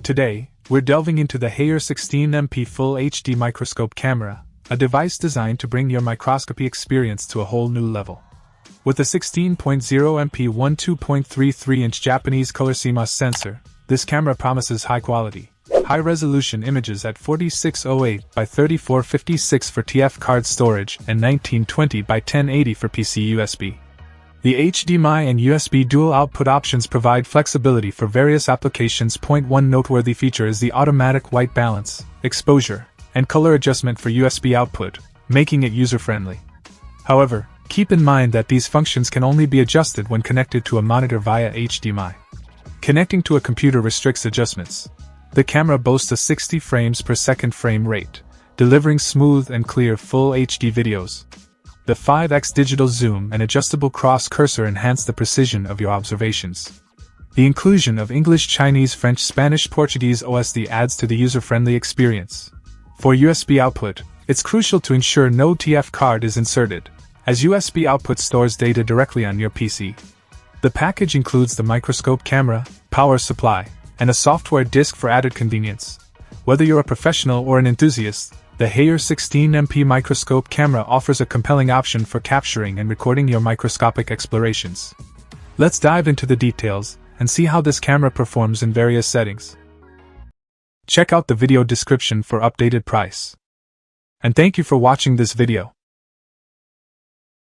Today, we're delving into the HAYEAR 16MP Full HD Microscope camera, a device designed to bring your microscopy experience to a whole new level. With a 16.0MP 12.33-inch Japanese color CMOS sensor, this camera promises high-quality, high-resolution images at 4608 by 3456 for TF card storage and 1920 by 1080 for PC USB. The HDMI and USB dual output options provide flexibility for various applications. One noteworthy feature is the automatic white balance, exposure, and color adjustment for USB output, making it user-friendly. However, keep in mind that these functions can only be adjusted when connected to a monitor via HDMI. Connecting to a computer restricts adjustments. The camera boasts a 60 frames per second frame rate, delivering smooth and clear Full HD videos. The 5x digital zoom and adjustable cross cursor enhance the precision of your observations. The inclusion of English, Chinese, French, Spanish, Portuguese OSD adds to the user-friendly experience. For USB output, it's crucial to ensure no TF card is inserted, as USB output stores data directly on your PC. The package includes the microscope camera, power supply, and a software disk for added convenience. Whether you're a professional or an enthusiast, the HAYEAR 16MP microscope camera offers a compelling option for capturing and recording your microscopic explorations. Let's dive into the details and see how this camera performs in various settings. Check out the video description for updated price. And thank you for watching this video.